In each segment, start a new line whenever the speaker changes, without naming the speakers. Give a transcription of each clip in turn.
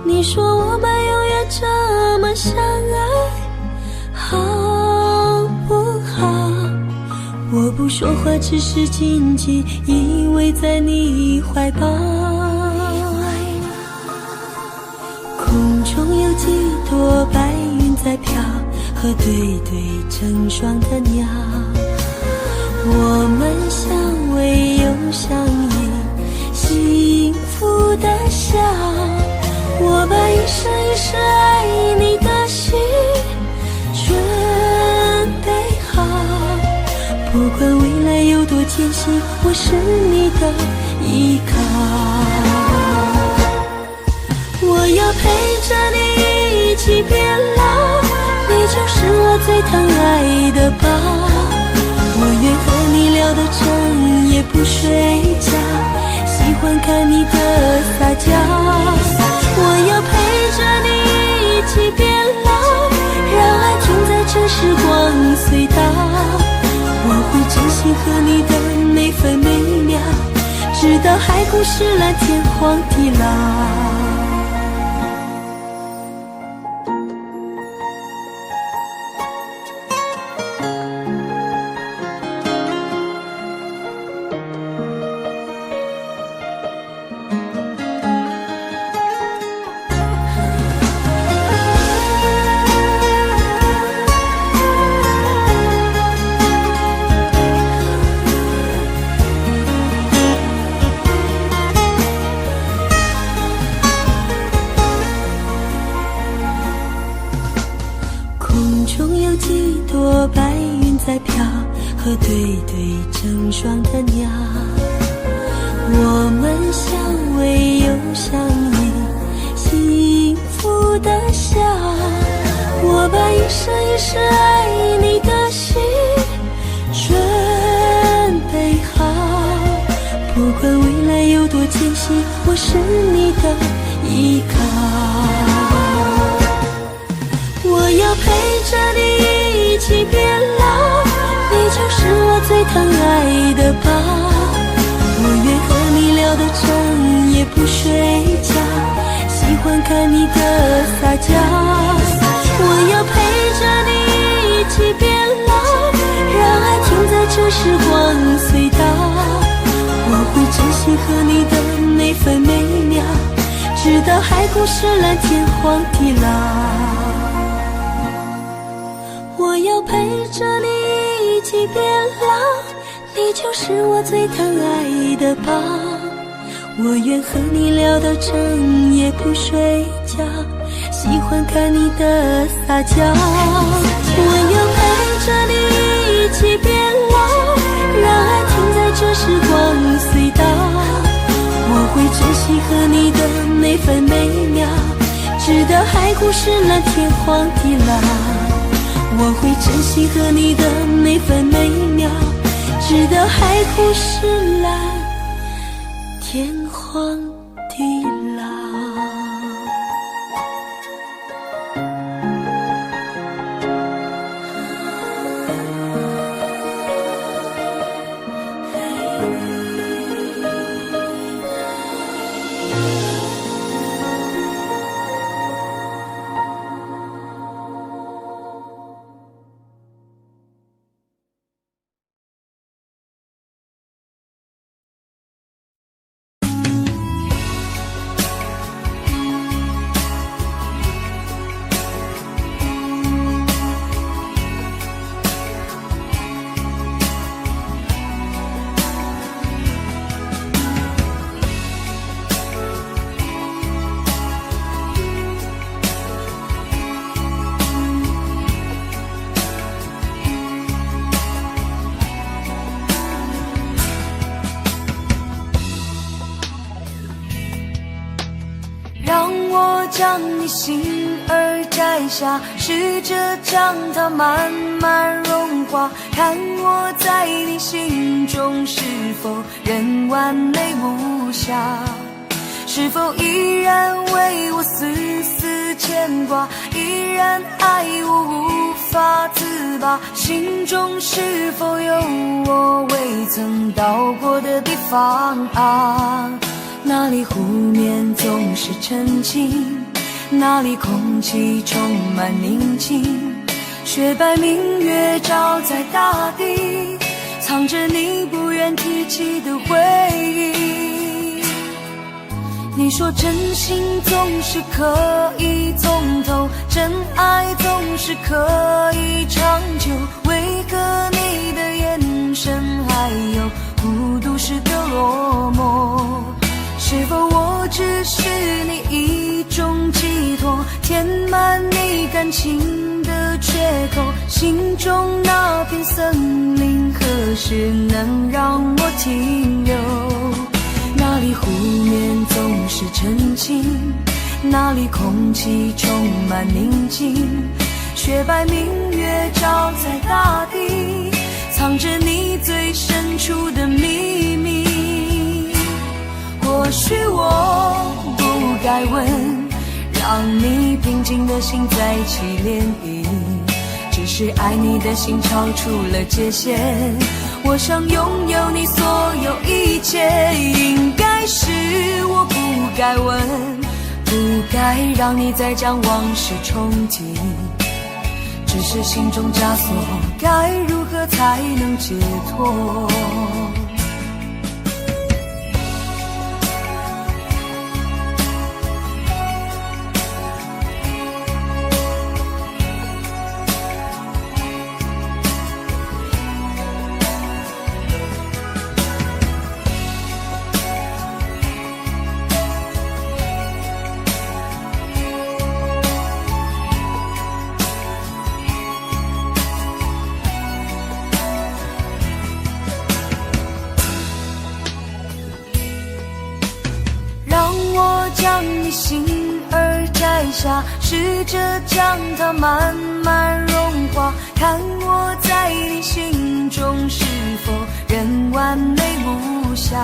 你说我们永远这么相爱，好不好？我不说话，只是紧紧依偎在你怀抱。空中有几朵白云在飘，和对对成双的鸟。我们相偎又相依，幸福的笑。我把一生一世爱你的心准备好，不管未来有多艰辛，我是你的依靠。我要陪着你一起变老，你就是我最疼爱的宝。我愿和你聊到整夜不睡觉，喜欢看你的撒娇。我要陪着你一起变老，让爱停在这时光隧道。我会珍惜和你的每分每秒，直到海枯石烂，天荒地老。白云在飘，和对对成双的鸟。我们相偎又相依，幸福的笑。我把一生一世爱你的心准备好，不管未来有多艰辛，我是你的依靠。我要陪着你一起变老，你就是我最疼爱的宝。我愿和你聊到整夜不睡觉，喜欢看你的撒娇。我要陪着你一起变老，让爱停在这时光隧道。我会珍惜和你的每分每秒，直到海枯石烂，天荒地老。我要陪着你一起变老，你就是我最疼爱的宝。我愿和你聊到整夜不睡觉，喜欢看你的撒娇。我要陪着你一起变老，让爱停在这时光隧道。我会珍惜和你的每分每秒，直到海枯石烂，天荒地老。我会珍惜和你的每分每秒，直到海枯石烂，天荒地老。
让我将你心儿摘下，试着将它慢慢融化，看我在你心中是否仍完美无瑕，是否依然为我丝丝牵挂，依然爱我无法自拔，心中是否有我未曾到过的地方啊？那里湖面总是澄清，那里空气充满宁静，雪白明月照在大地，藏着你不愿提起的回忆。你说真心总是可以从头，真爱总是可以长久，为何你的眼神还有孤独时的落寞？是否我只是你一种寄托，填满你感情的缺口？心中那片森林何时能让我停留？那里湖面总是澄清，那里空气充满宁静，雪白明月照在大地，藏着你最深处的秘密。或许我不该问，让你平静的心再起涟漪，只是爱你的心超出了界限，我想拥有你所有一切。应该是我不该问，不该让你再将往事重提，只是心中枷锁，该如何才能解脱？将你心儿摘下，试着将它慢慢融化，看我在你心中是否仍完美无瑕，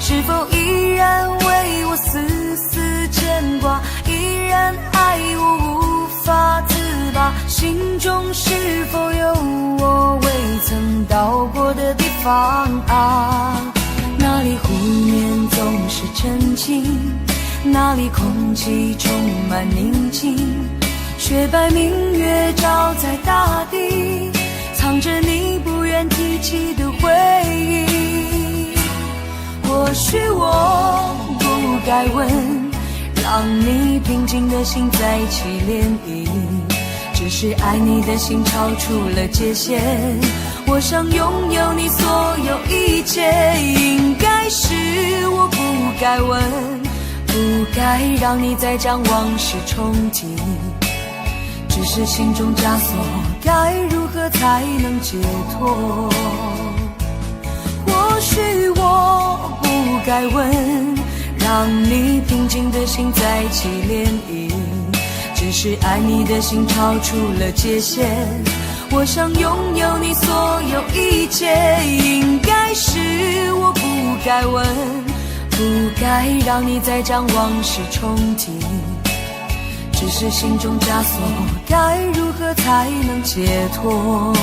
是否依然为我丝丝牵挂，依然爱我无法自拔，心中是否有我未曾到过的地方啊？那里湖面总是澄清，那里空气充满宁静，雪白明月照在大地，藏着你不愿提起的回忆。或许我不该问，让你平静的心再起涟漪，只是爱你的心超出了界限，我想拥有你所有一切。应该是我不该问，不该让你再将往事重提，只是心中枷锁，该如何才能解脱？或许我不该问，让你平静的心再起涟漪，只是爱你的心超出了界限，我想拥有你所有一切。应该是我不该问，不该让你再将往事重提，只是心中枷锁，该如何才能解脱？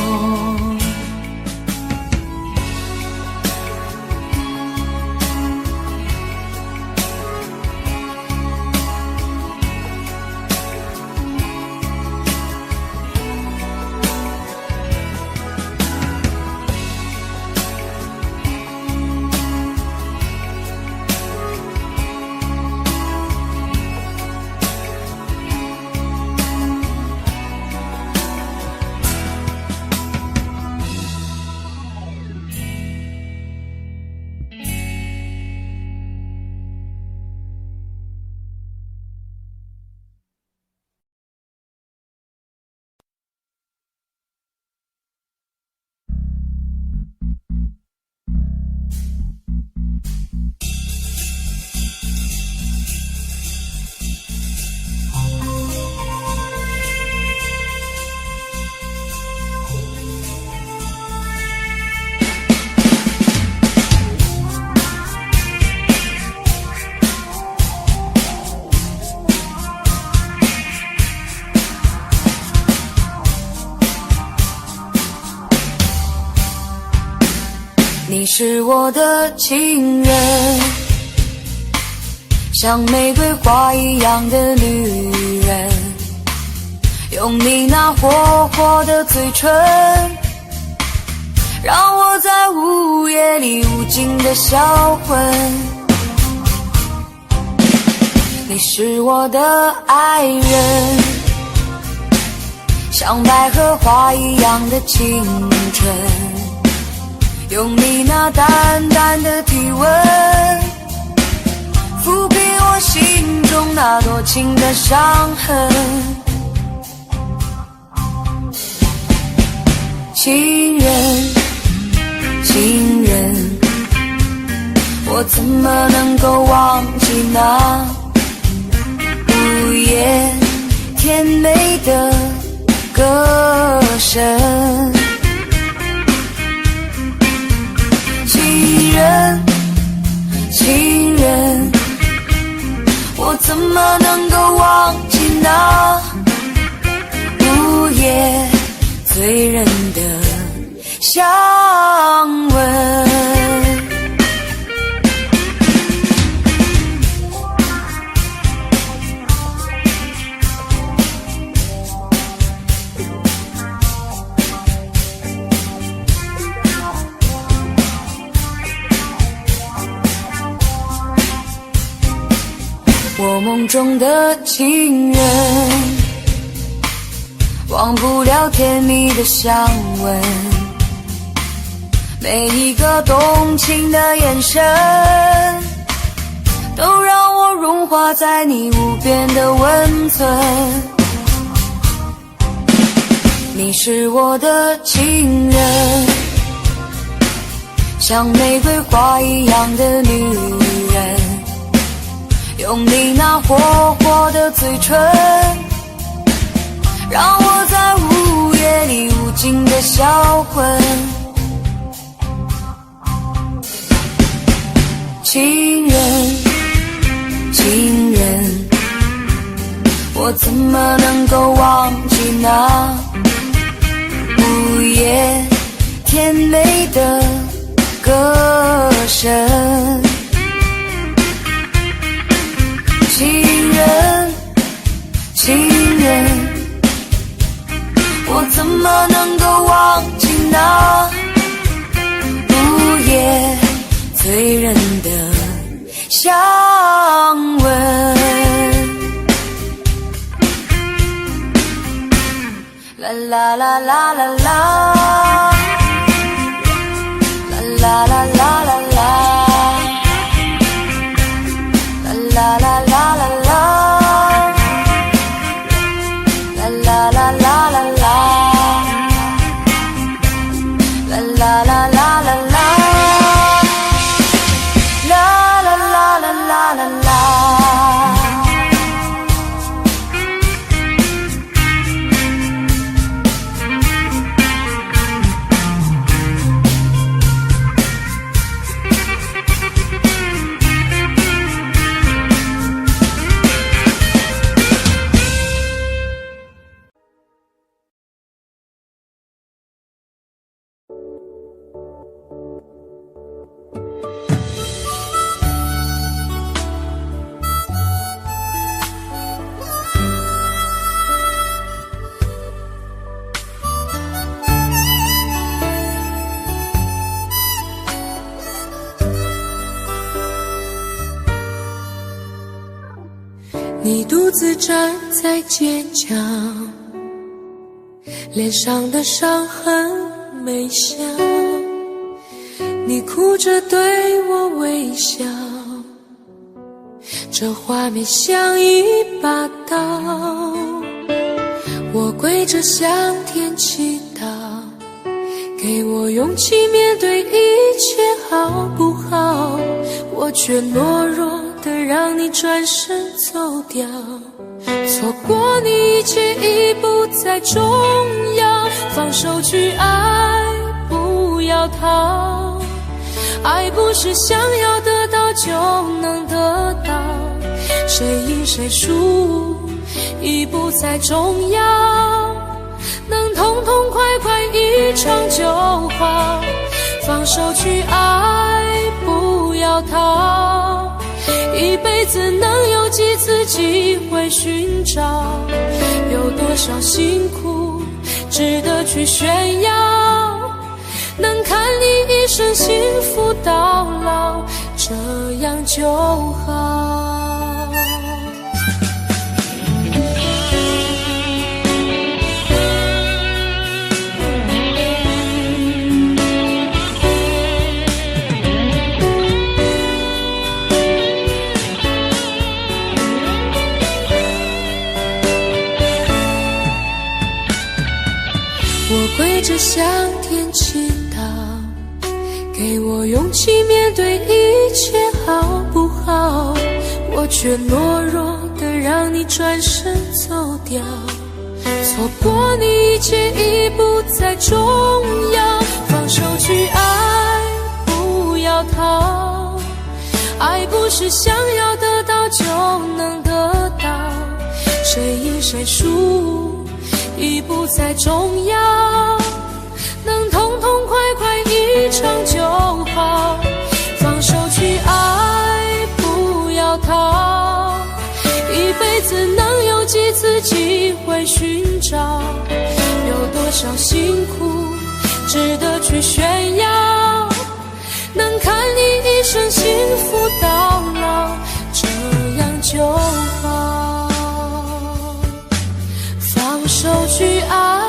你是我的情人，像玫瑰花一样的女人，用你那火火的嘴唇，让我在午夜里无尽的销魂。你是我的爱人，像百合花一样的清纯，用你那淡淡的体温，抚平我心中那多情的伤痕。情人，情人，我怎么能够忘记那午夜甜美的歌声？情人，情人，我怎么能够忘记那午夜醉人的香吻？我梦中的情人，忘不了甜蜜的香吻，每一个动情的眼神，都让我融化在你无边的温存。你是我的情人，像玫瑰花一样的女人，用你那火火的嘴唇，让我在午夜里无尽的销魂。情人，情人，我怎么能够忘记那午夜甜美的歌声？情人，情人，我怎么能够忘记那午夜醉人的香吻？啦啦啦啦啦啦，啦啦啦啦啦啦，啦啦啦啦啦啦，啦啦啦啦啦啦，啦啦啦啦啦啦，啦啦啦啦啦啦啦。
你独自站在街角，脸上的伤痕没消，你哭着对我微笑，这画面像一把刀，我跪着向天祈祷，给我勇气面对一切好不好，我却懦弱的让你转身走掉，错过你一切已不再重要，放手去爱，不要逃，爱不是想要得到就能得到，谁赢谁输已不再重要，能痛痛快快一场就好，放手去爱，不要逃，一辈子能有几次机会寻找？有多少辛苦值得去炫耀？能看你一生幸福到老，这样就好。我跪着向天祈祷，给我勇气面对一切好不好？我却懦弱的让你转身走掉，错过你一切已不再重要。放手去爱，不要逃，爱不是想要得到就能得到，谁赢谁输已不再重要，能痛痛快快一场就好。放手去爱，不要逃，一辈子能有几次机会寻找？有多少辛苦值得去炫耀？能看你一生幸福到老，这样就好。放手去爱，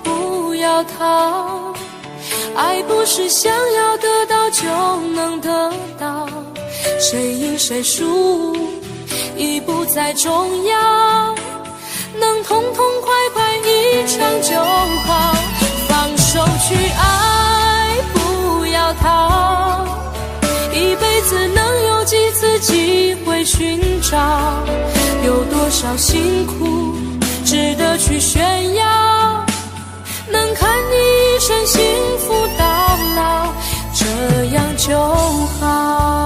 不要逃，爱不是想要得到就能得到，谁赢谁输已不再重要，能痛痛快快一场就好。放手去爱，不要逃，一辈子能有几次机会寻找？有多少辛苦值得去炫耀？能看你一生幸福到老，这样就好。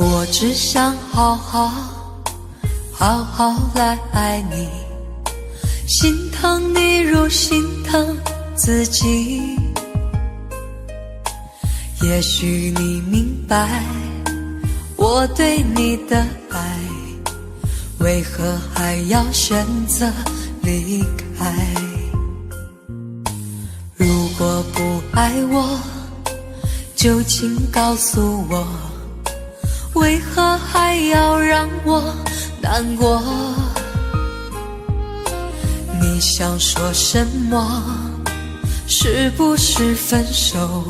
我只想好好来爱你，心疼你如心疼自己。也许你明白我对你的爱，为何还要选择离开？如果不爱我，就请告诉我，为何还要让我难过？你想说什么？是不是分手？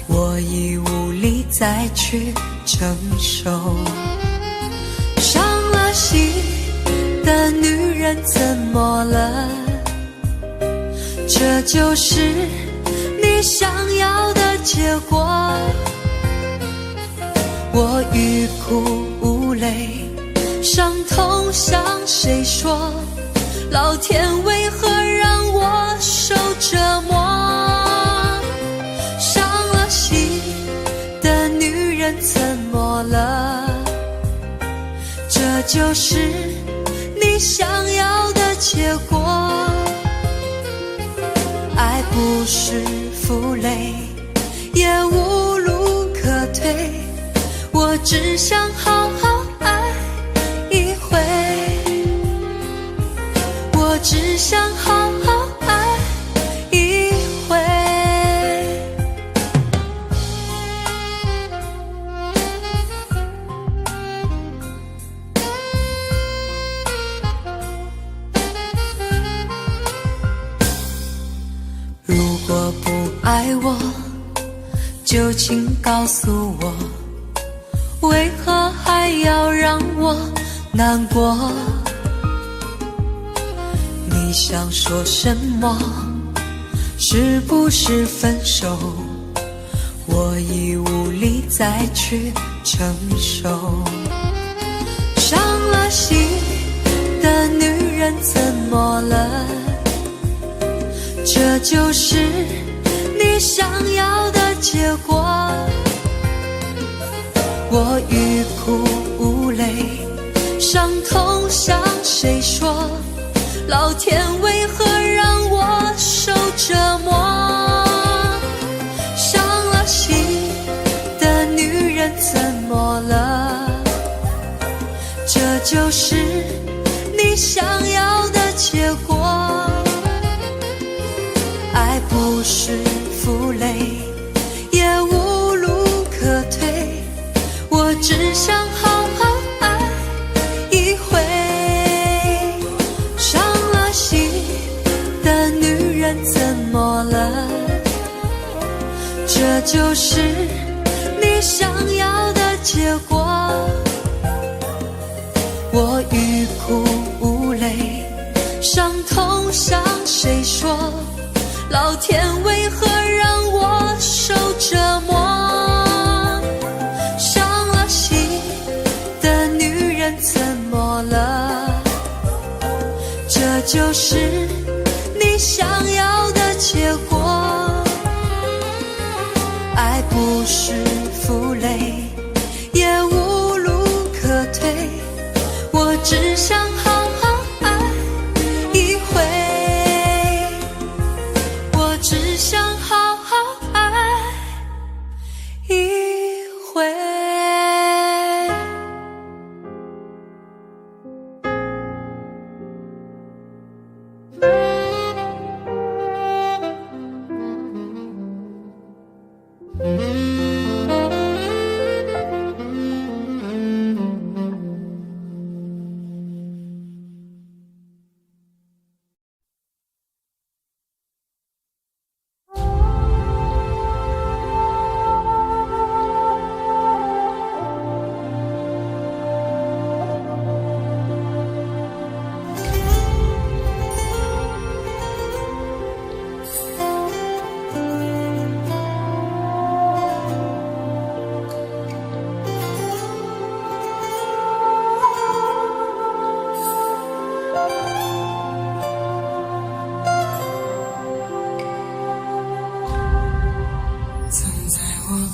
我已无力再去承受。伤了心的女人怎么了？这就是你想要的结果。我欲哭无泪，伤痛向谁说？老天为何让我受折磨？伤了心的女人怎么了？这就是你想要的结果。爱不是负累，也无路可退，我只想好好爱一回，我只想好好爱一回。如果不爱我，就请告诉我，为
让我难过。你想说什么？是不是分手？我已无力再去承受。伤了心的女人怎么了？这就是你想要的结果。我欲哭无泪，伤痛向谁说？老天为何让我受折磨？伤了心的女人怎么了？这就是你想要的结果。爱不是负累，也无路可退，我只想好好爱一回。伤了心的女人怎么了？这就是你想要的结果。我欲哭无泪，伤痛向谁说？老天为何让我受折磨？伤了心的女人怎么了？这就是你想要的结果。爱不是负累，也无路可退，我只想好好爱一回。我只想好好爱一回。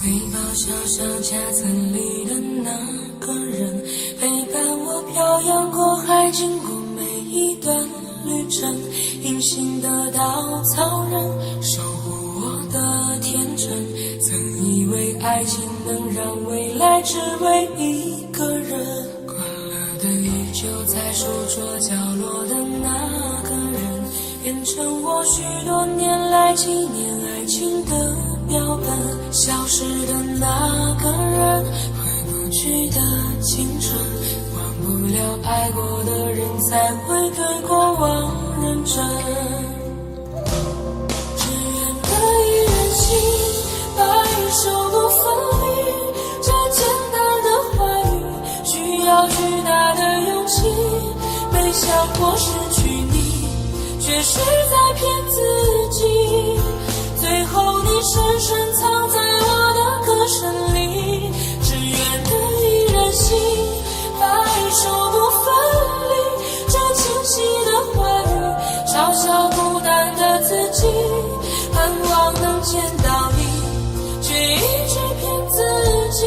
背包小小夹层里的那个人，陪伴我漂洋过海，经过每一段旅程，隐形的稻草人，守护我的天真。曾以为爱情能让未来只为一个人，关了灯依旧在书桌角落的那个人，变成我许多年来纪念爱情的标本。消失的那个人，回不去的青春，忘不了爱过的人，才会对过往认真。只愿得一人心，白首不分离，这简单的话语需要巨大的勇气。没想过失去你，却是在骗自己。最后你深深藏在我的歌声里，只愿得一人心，白首不分离。这清晰的话语嘲笑孤单的自己，盼望能见到你，却一直骗自己。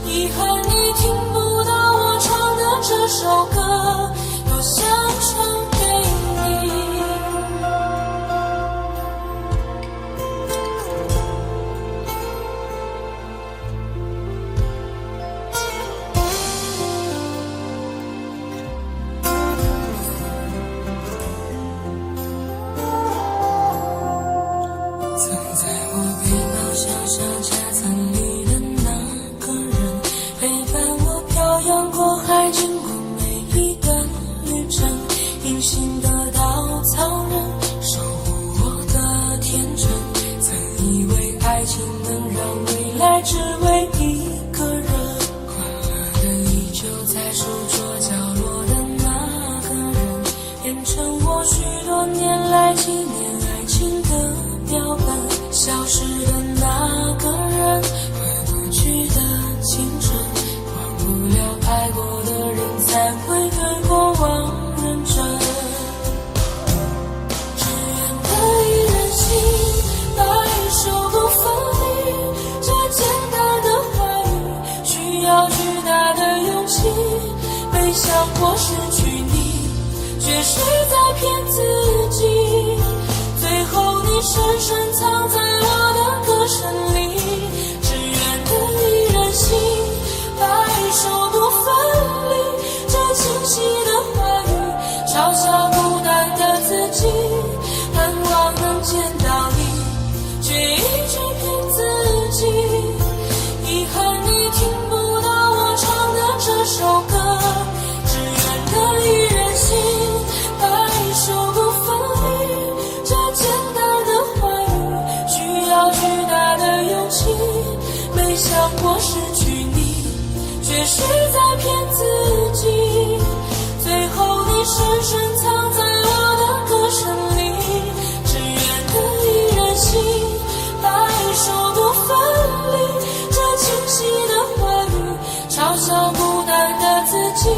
遗憾你听不到我唱的这首歌，多想唱给你。只为一个人，快乐的依旧
在书桌角落的那个人，变成我许多年来纪念爱情的标本。消失的那个人，回不去的青春，忘不了爱过的人，才会对过往认真。只愿得一人心，白首不分离，这简单的话语需要巨大的勇气。没想过失去你，却是在骗自己。最后你深深藏在我的歌声里，只愿得一人心，白首不分离。这清晰的话语嘲笑孤单的自己，盼望能见到你，却一直骗自己。遗憾你听不到我唱的这首歌，只愿得一人心，白首不分离。这简单的话语需要巨大的勇气。没想过失去你，却是在骗自己。最后你深深藏在我的歌声里，只愿得一人心，白首不分离。这清晰的话语嘲笑孤单的自己。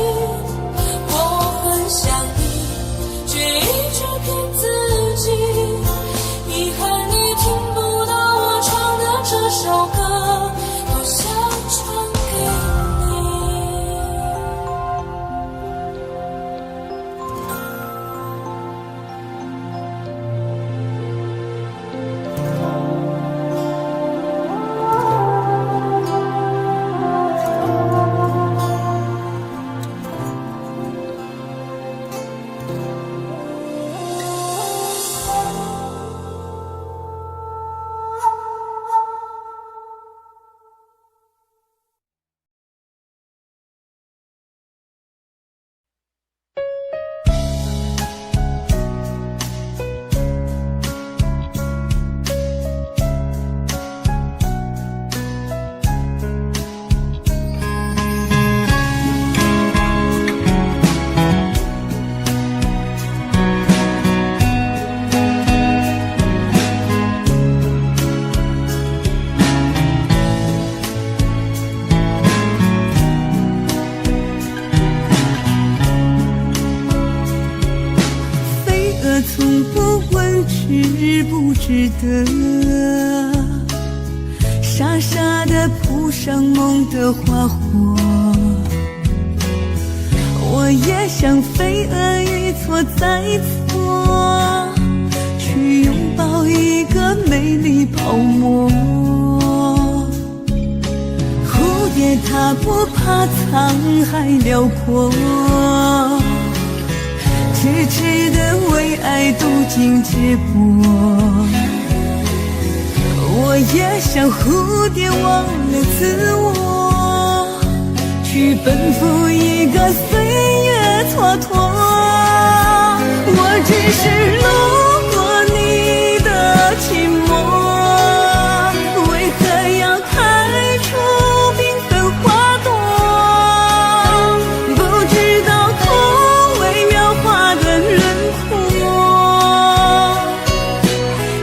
我很想你，却一直骗自己。遗憾你听不到我唱的这首歌，多想唱给你。
从不问值不值得，傻傻地铺上梦的花火。我也像飞蛾一错再错，去拥抱一个美丽泡沫。蝴蝶它不怕沧海辽阔，痴痴地为爱渡尽劫波。我也像蝴蝶忘了自我，去奔赴一个岁月蹉跎。我只是路过你的寂寞，为何要开出缤纷花朵？不知道空为描画的轮廓，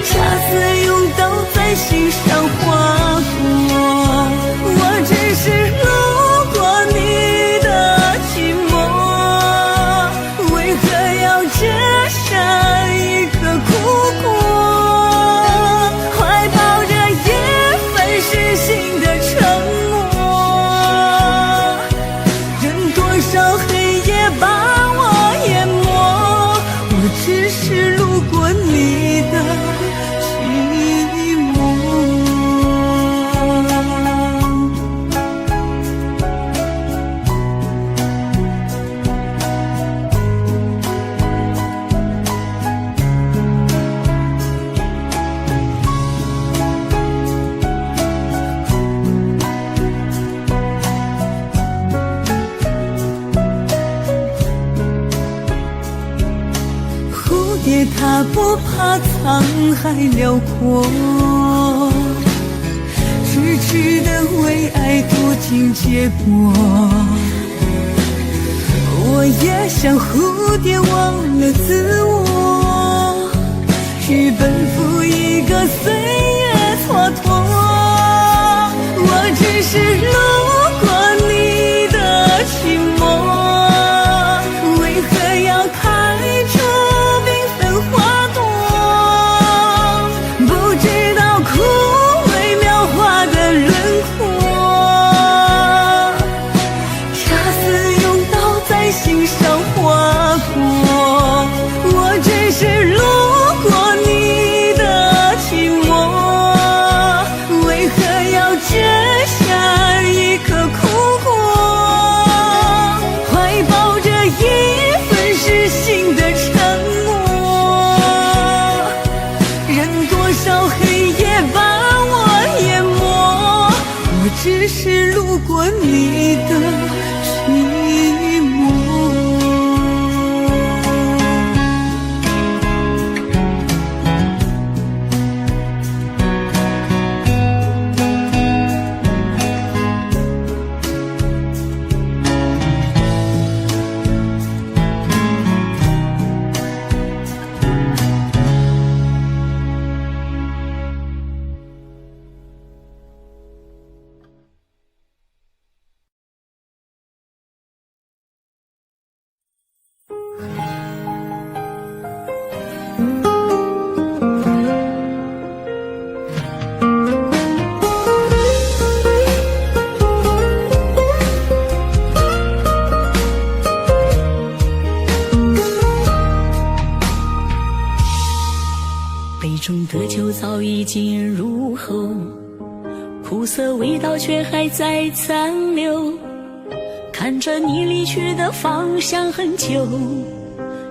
恰似用刀在心上划过。我只是路过你的寂寞，为何要折下一个苦果？怀抱着也粉饰性的沉默，任多少黑夜把我淹没，我只是路过你的寂寞。蝴蝶它不怕沧海辽阔，痴痴地为爱渡尽劫波。也像蝴蝶忘了自我，去奔赴一个岁月蹉跎。我只是路过你的寂寞，为何要开出缤纷花朵？不知道枯萎描画的轮廓，恰似用刀在心上划过。我只是路过你的寂寞，为何要摘下一颗苦果，怀抱着一份失信的沉默，任多少黑夜把我淹没，我只是路过你的寂寞。
杯中的酒早已经入喉，苦涩味道却还在残留。看着你离去的方向很久，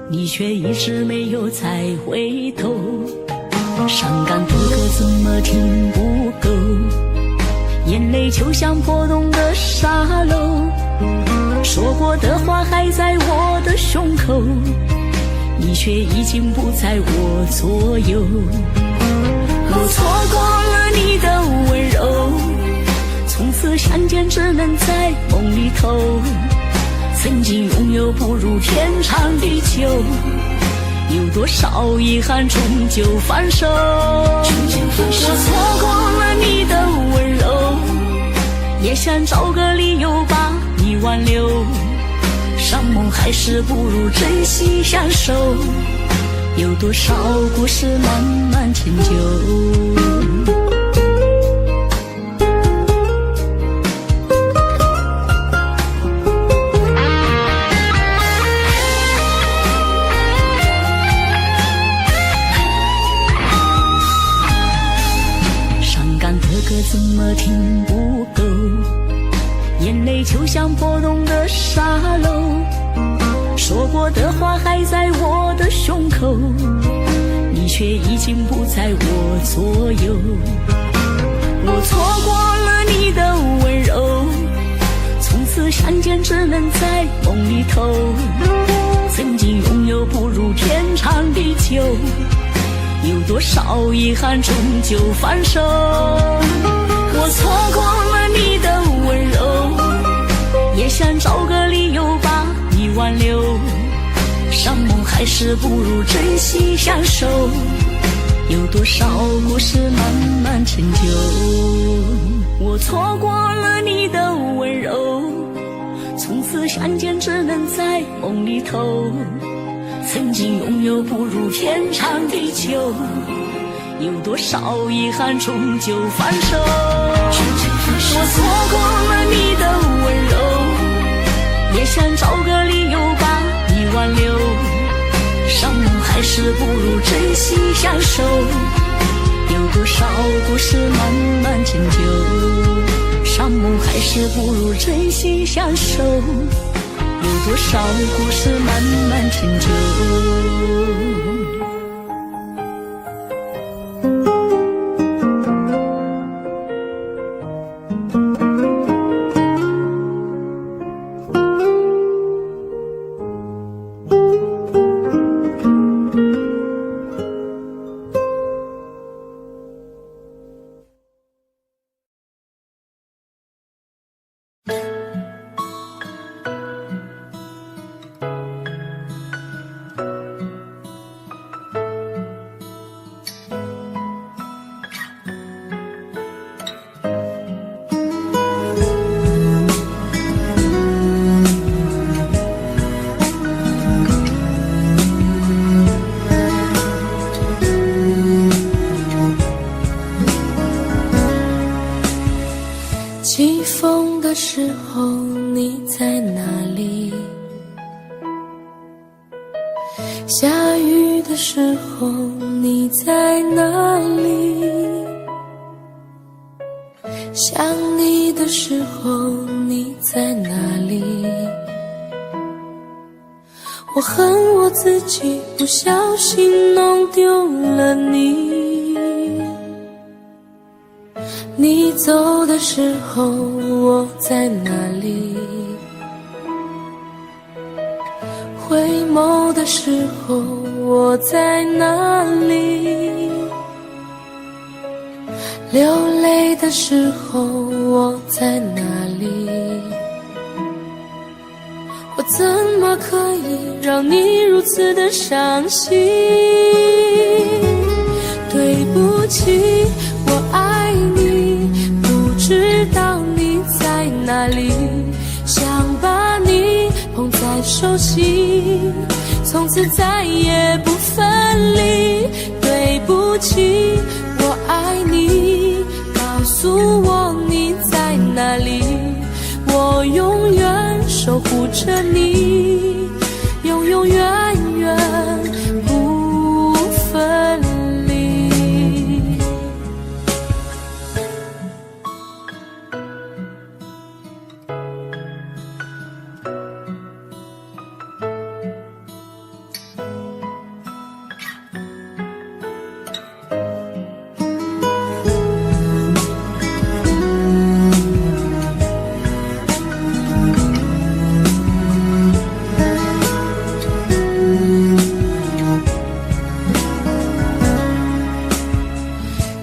你却一直没有再回头。伤感的歌怎么听不够，眼泪就像破洞的沙漏，说过的话还在我的胸口，你却已经不在我左右。我错过了你的温柔，从此相见只能在梦里头，曾经拥有不如天长地久，有多少遗憾终究放手。我错过了你的温柔，也想找个理由把你挽留，伤梦还是不如珍惜相守，有多少故事慢慢陈旧。伤感的歌怎么听不够，眼泪就像破洞的沙漏，说过的话还在我的胸口，你却已经不在我左右。我错过了你的温柔，从此相见只能在梦里头，曾经拥有不如天长地久，有多少遗憾终究放手。我错过了你的温柔，也想找个理由把你挽留，伤梦还是不如珍惜相守，有多少故事慢慢陈旧。我错过了你的温柔，从此相见只能在梦里头，曾经拥有不如天长地久，有多少遗憾终究放手。我错过了你的温柔，也想找个理由把你挽留，伤梦还是不如珍惜相守，有多少故事慢慢陈旧，伤梦还是不如珍惜相守，有多少故事慢慢陈旧。在哪里？下雨的时候你在哪里？想你的时候你在哪里？我恨我自己不小心弄丢了你。你走的时候我在哪里？回眸的时候我在哪里？流泪的时候我在哪里？我怎么可以让你如此的伤心？对不起，我爱你，不知道你在哪里，想把你捧在手心，从此再也不分离。对不起，我爱你，告诉我你在哪里，我永远守护着你，永永远远不分离。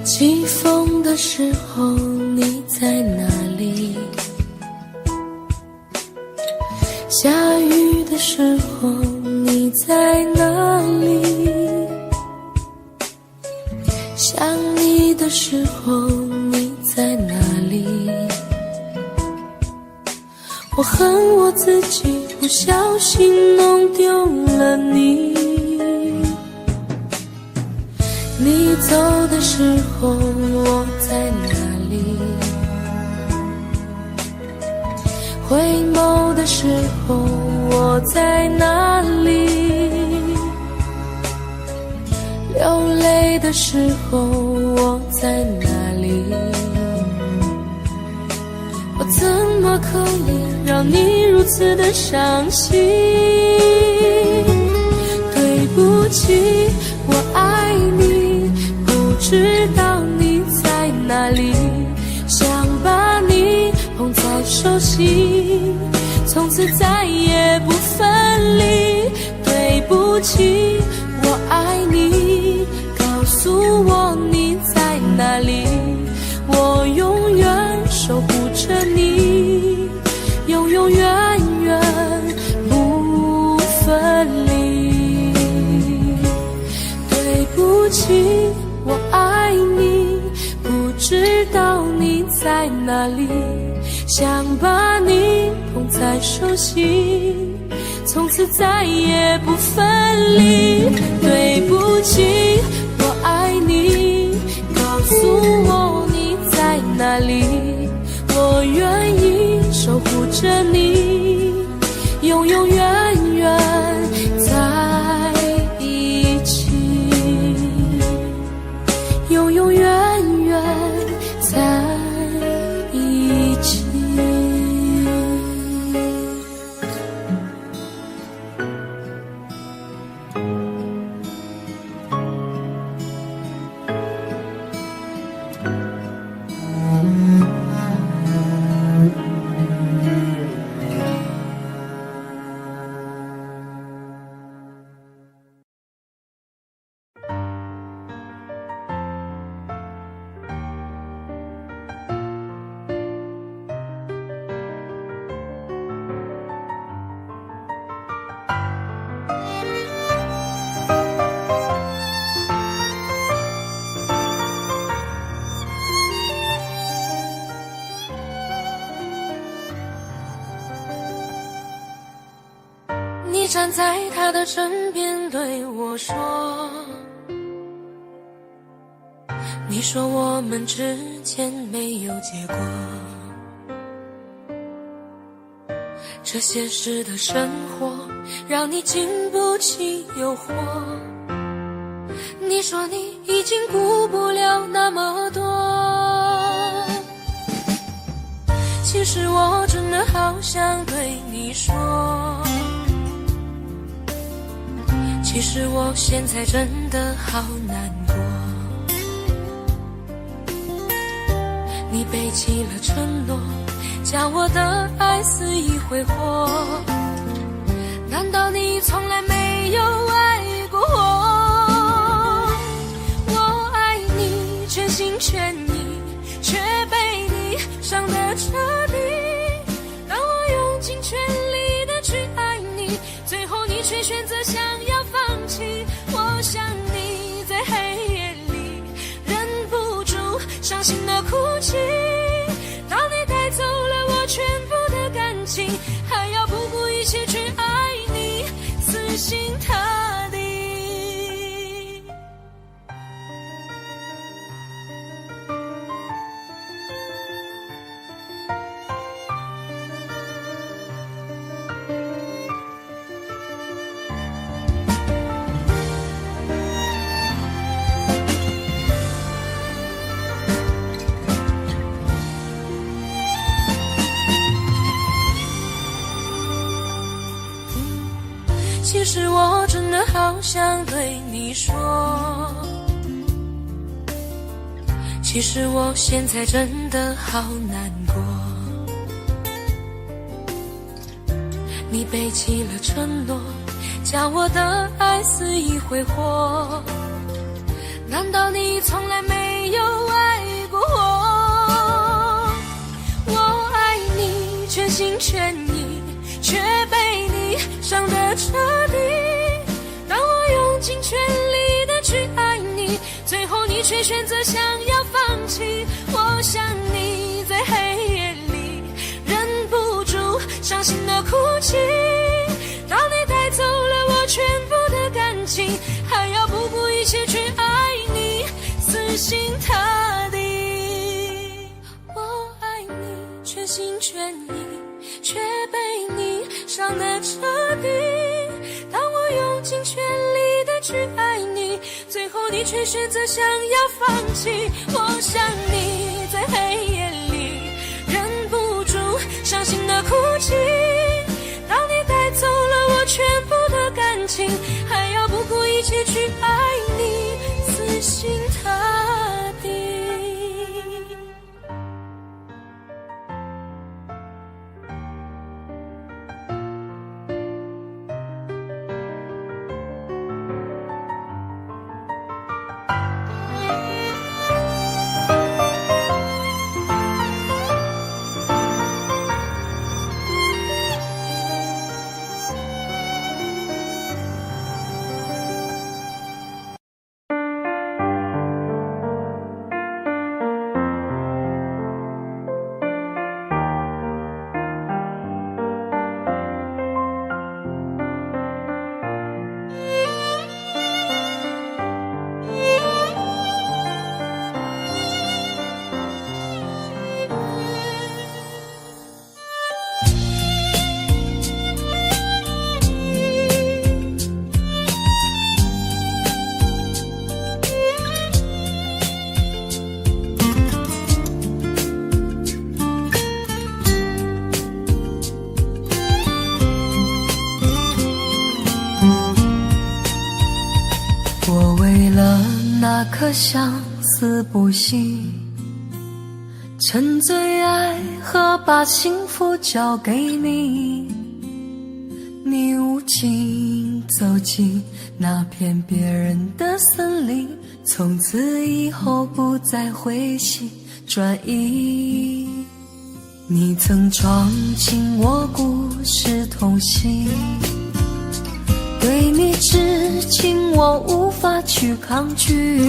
起风的时候你在哪里？下雨的时候你在哪里？想你的时候你在哪里？我恨我自己不小心弄丢了你。你走的时候我在哪里？回眸的时候我在哪里？流泪的时候我在哪里？我怎么可以让你如此的伤心？对不起，我爱你，不知道你在哪里，想把你捧在手心，从此再也不分离。对不起，我爱你，告诉我你在哪里，我永远守护着你，永永远远不分离。对不起，我爱你，不知道你在哪里，想把你捧在手心，从此再也不分离。对不起，我爱你，告诉我你在哪里，我愿意守护着你，永永远远在一起，永永远远在一起。你站在他的身边对我说，你说我们之间没有结果，这现实的生活让你经不起诱惑，你说你已经顾不了那么多，其实我真的好想对你说，其实我现在真的好难过，你背弃了承诺，将我的爱肆意挥霍，难道你从来没有爱过我？我爱你全心全意，却被你伤得彻底，当我用尽全力的去爱你，最后你却选择想要放弃，我想你在黑夜里忍不住伤心的哭泣，当你带走了我全部的感情，还要不顾一切去爱你，死心塌地。其实我真的好想对你说，其实我现在真的好难过，你背弃了承诺，将我的爱肆意挥霍，难道你从来没有爱过我？我爱你全心全意，却被你伤得彻底，当我用尽全力的去爱你，最后你却选择想要放弃，我想你在黑夜里忍不住伤心的哭泣，当你带走了我全部的感情，还要不顾一切去爱你，死心塌地。我爱你全心全意，却被你伤得彻底，当我用尽全力的去爱你，最后你却选择想要放弃，我想你在黑夜里忍不住伤心的哭泣，当你带走了我全部的感情，还要不顾一切去爱你，死心塌地。
我为了那颗相思不息，沉醉爱和把幸福交给你，你无情走进那片别人的森林，从此以后不再回心转意。你曾闯进我故事痛心，对你痴情我无法去抗拒，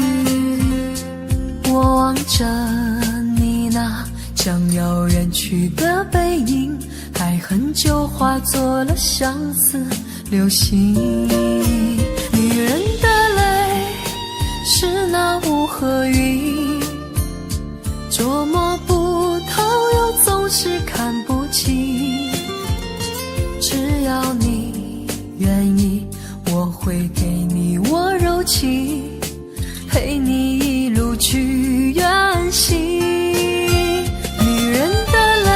我望着你那将要远去的背影，爱恨就化作了相思流星。女人的泪是那雾和云，捉摸不透又总是看不清，
愿意，我会给你我柔情，陪你一路去远行。女人的泪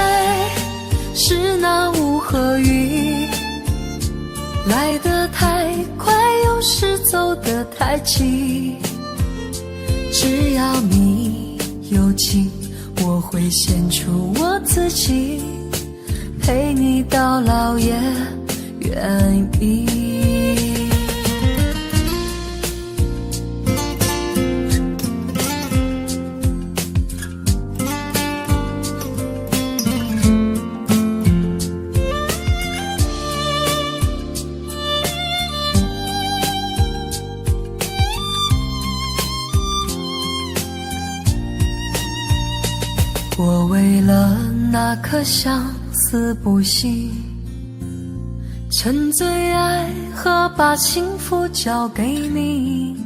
是那雾和雨，来得太快，有时走得太急。只要你有情，我会献出我自己，陪你到老也愿意。我为了那颗相思不息，沉醉爱和把幸福交给你。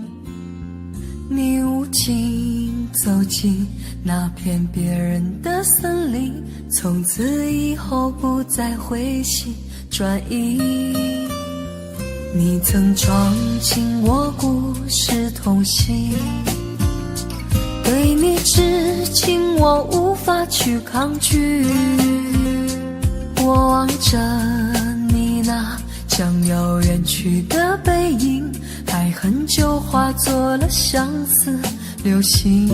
你无情走进那片别人的森林，从此以后不再回心转意。你曾闯进我故事痛心，对你痴情我无法去抗拒。我望着你那将要远去的背影，爱恨就化作了相思流星。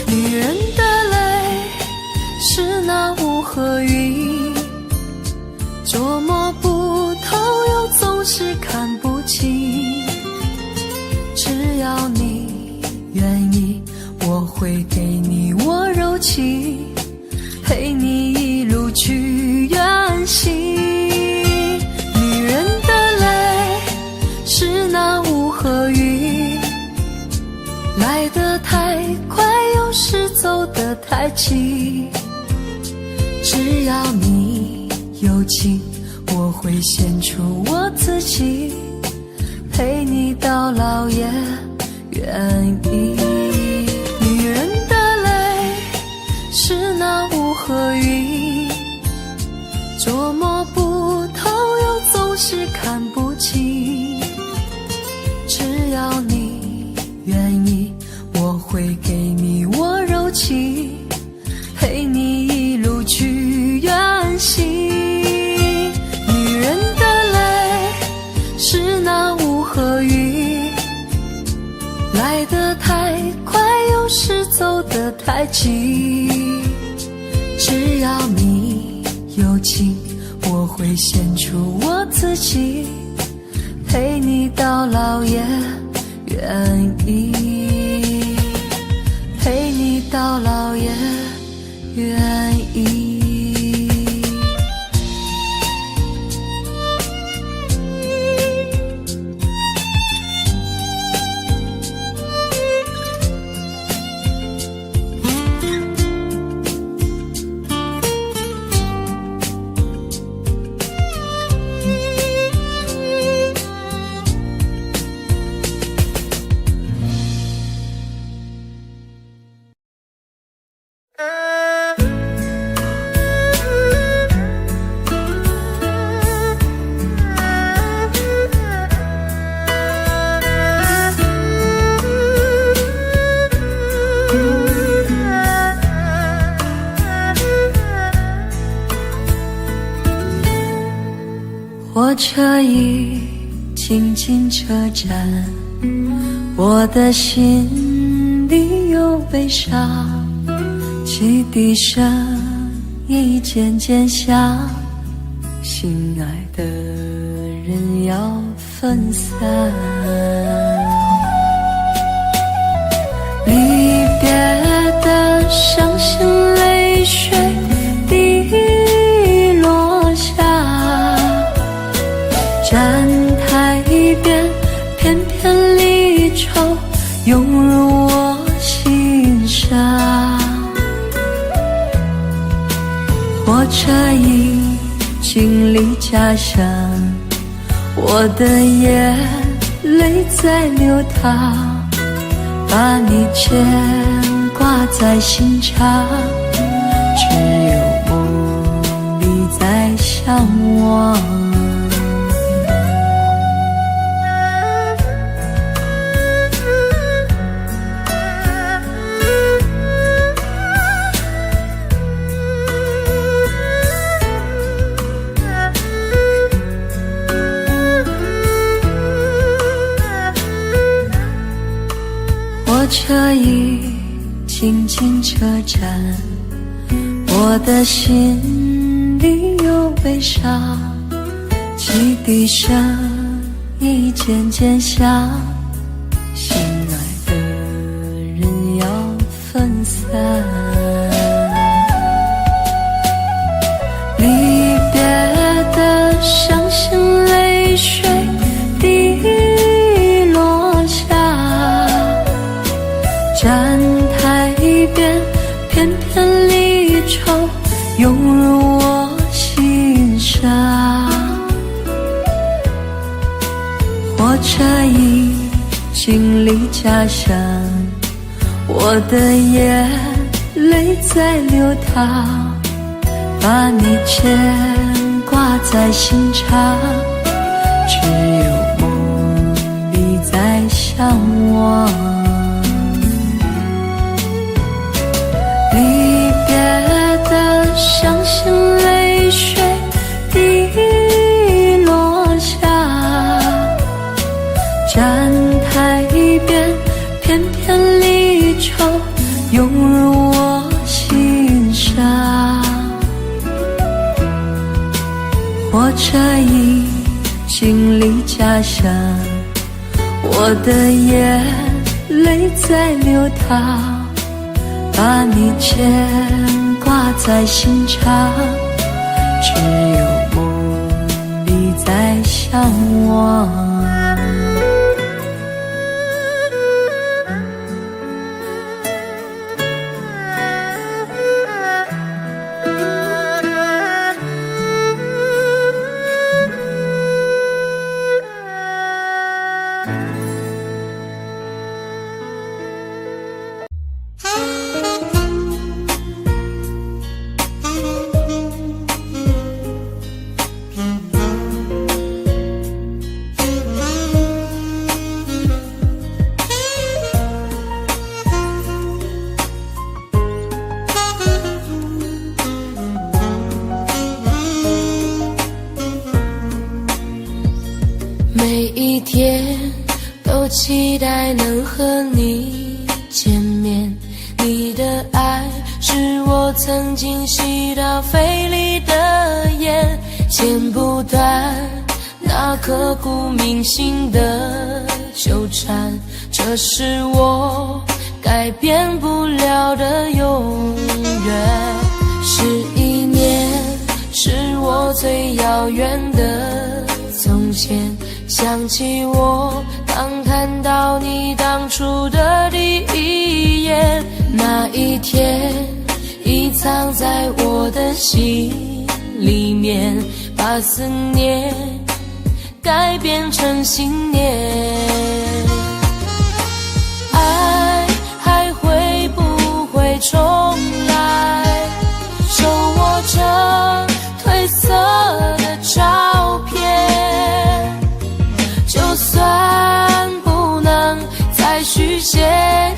女人的泪是那雾和云，捉摸不透又总是看不清。只要你愿意，我会给你我柔情，陪你一路去远行。女人的泪是那雾和雨，来得太快，有时走得太急。只要你有情，我会献出我自己，陪你到老也愿意。女人的泪是那雾和云，捉摸不透又总是看不清。只要你愿意，我会给你我柔情，陪你一路去远行。女人的泪是那雾和云，来得太快，有时走得太急。只要你有情，我会献出我自己，陪你到老也愿意，陪你到老也愿意。火车已经进车站，我的心里有悲伤，汽笛声已渐渐响，心爱的人要分散。离别的伤心泪水滴落下，站台边片片离愁涌入我心上。火车已经离家乡，我的眼泪在流淌，把你牵挂在心上，只有梦里在向往。火车已经进车站，我的心里有悲伤，汽笛声已渐渐响，心爱的人要分散。离别的伤心泪水滴落下，站台边片片离愁涌入我心上。火车已经离家乡，我的眼泪在流淌，把你牵挂在心上，只有梦里在向往。离别的伤心泪水滴落下，站台边片片离愁涌入我心上。火车已经离家乡，我的眼泪在流淌，把你牵挂在心上，只有梦里在向往。
每一天都期待能和你见面，你的爱是我曾经吸到肺里的烟，剪不断那刻骨铭心的纠缠，这是我改变不了的永远。11年是我最遥远的从前，想起我刚看到你当初的第一眼，那一天已藏在我的心里面，把思念改变成信念。爱还会不会重来，手握着褪色的照片，就算不能再续写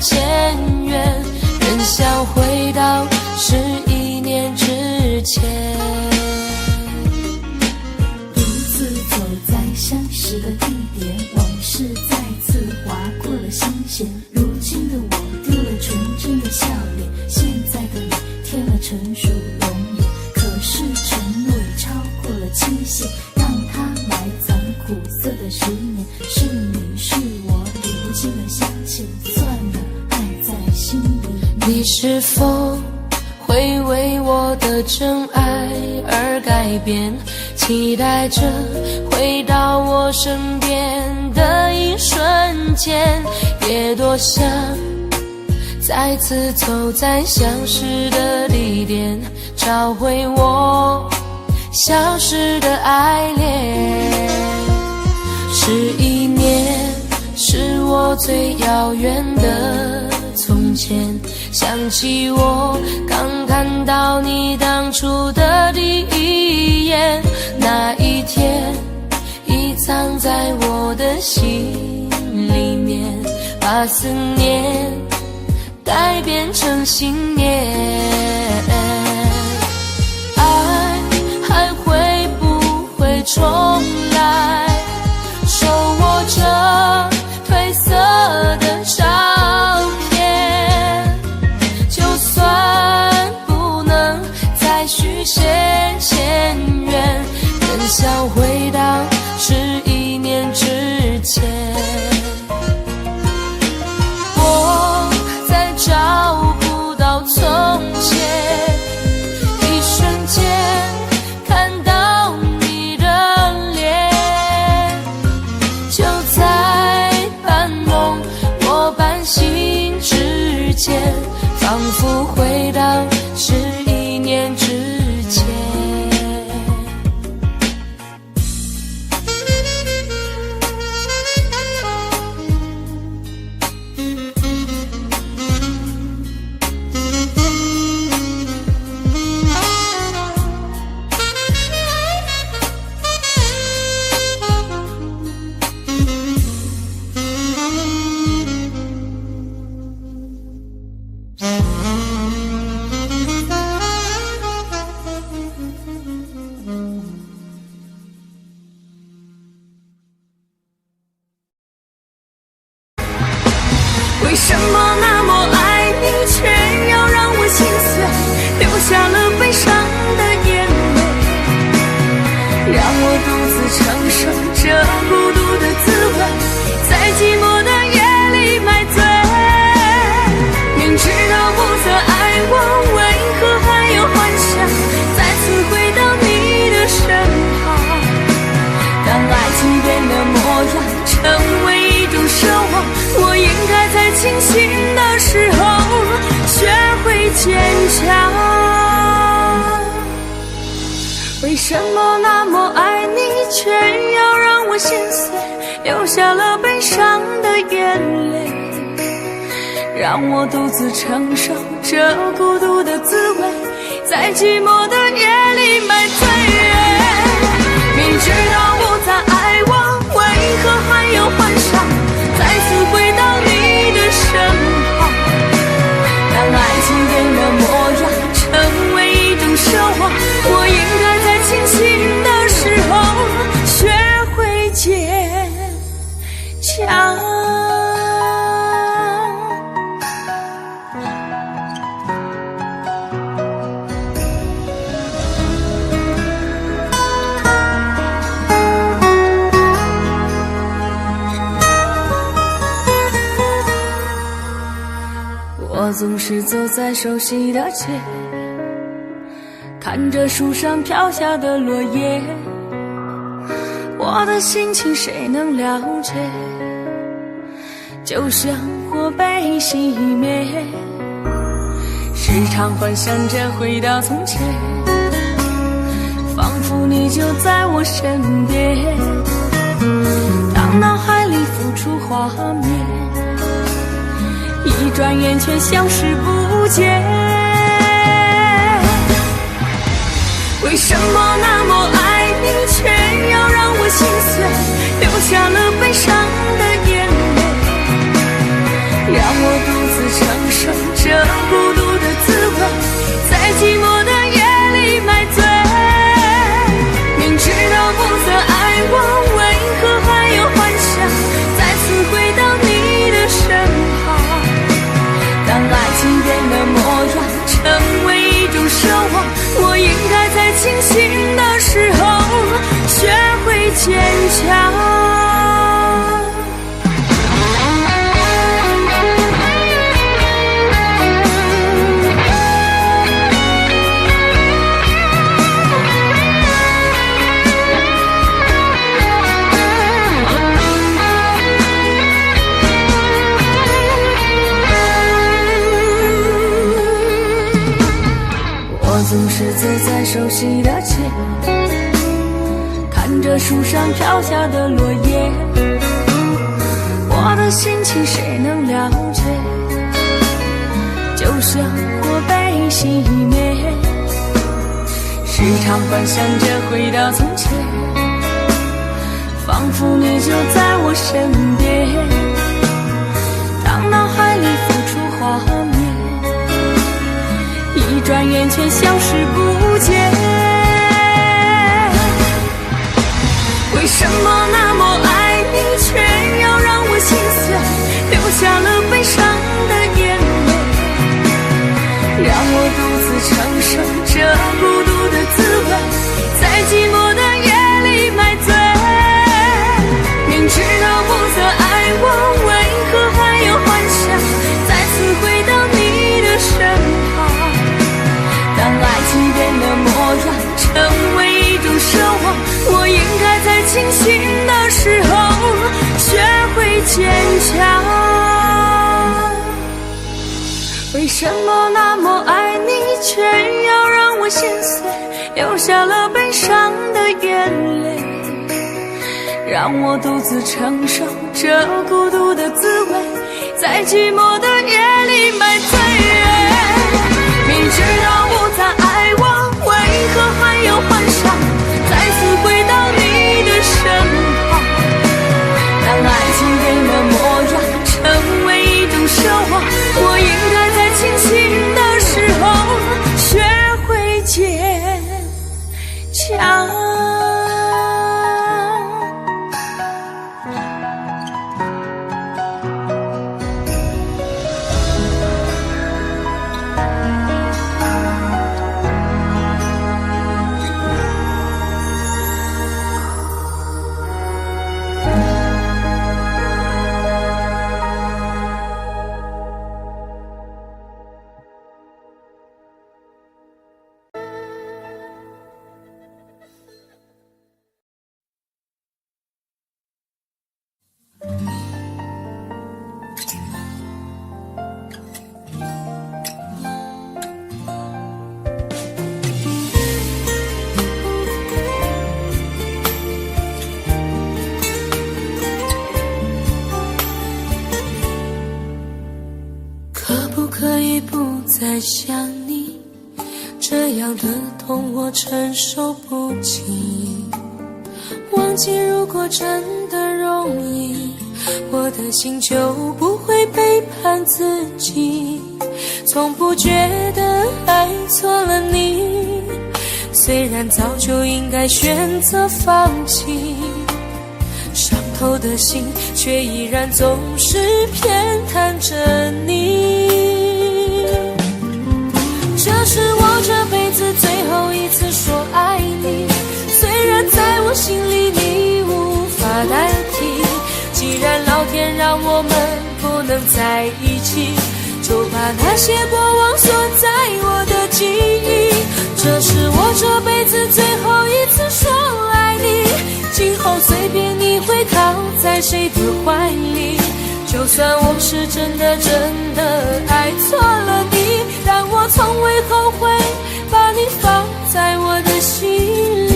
前缘，仍想回到11年之前。
独自走在相识的地点，往事再次划过了心弦。如今的我丢了纯真的笑脸，现在的你添了成熟容颜。可是承诺已超过了期限，让它埋藏苦涩的10年。是你是我流尽了相欠，算了，爱在心里。
你是否会为我的真爱而改变，期待着回到我身边的一瞬间，也多想再次走在相识的地点，找回我消失的爱恋。11年是我最遥远的从前，想起我刚看到你当初的第一眼，那一天已藏在我的心里面，把思念改变成信念。爱还会不会重来，手握着褪色的照
为什么那么爱你，却要让我心碎，流下了悲伤的眼泪，让我独自承受这孤独的滋味，在寂寞的夜里买醉。明知道不再爱我，为何还有幻想再次回到你的身旁？当爱情变了模样，成为一种奢望，我应该在清醒的时候学会坚强。为什么那么爱你，却要让我心碎，流下了悲伤的眼泪，让我独自承受这孤独的滋味，在寂寞的夜里买醉。明知道不再爱我，为何还有幻想再次回到你的身旁？当爱情变了模样，成为一种奢望，我应该在清醒的时候学会坚强。我总是走在熟悉的街，看着树上飘下的落叶，我的心情谁能了解？就像火被熄灭，时常幻想着回到从前，仿佛你就在我身边，当脑海里浮出画面，一转眼却消失不见。为什么那么爱你，却要让我心碎，流下了悲伤的眼泪，让我独自承受这孤独的滋味，在寂寞的夜里买醉。明知道不再爱我，为何还有幻想再次回到你的身旁？当爱情变了模样，成为一种奢望，我应该在清醒的时候学会坚强。总是走在熟悉的街，看着树上飘下的落叶，我的心情谁能了解？就像火被熄灭，时常幻想着回到从前，仿佛你就在我身边，当脑海里浮出画面，一转眼却消失不见。为什么那么爱你，却要让我心碎，流下了悲伤的眼泪，让我独自承受这孤独的滋味，在寂寞的夜里买醉。明知道不再爱我，为何还有幻想再次回到你的身旁？当爱情变了模样，成为一种奢望，我应该在清醒的时候学会坚强。为什么那么爱你，却要让我心碎，流下了悲伤的眼泪，让我独自承受这孤独的滋味，在寂寞的夜里买醉。明知道不再爱我，为何还有幻想再次回到你的身旁？当爱情变了模样，成为一种奢望，我应该在清醒的时候学会坚强。
可不可以不再想你？这样的痛我承受不起。忘记如果真的容易，我的心就不会背叛自己。从不觉得爱错了你，虽然早就应该选择放弃，伤透的心却依然总是偏袒着你。这是我这辈子最后一次说爱你，虽然在我心里你无法代替。既然老天让我们不能在一起，就把那些过往锁在我的记忆。这是我这辈子最后一次说爱你，今后随便你会靠在谁的怀里。就算我是真的爱错了你，但我从未后悔把你放在我的心里。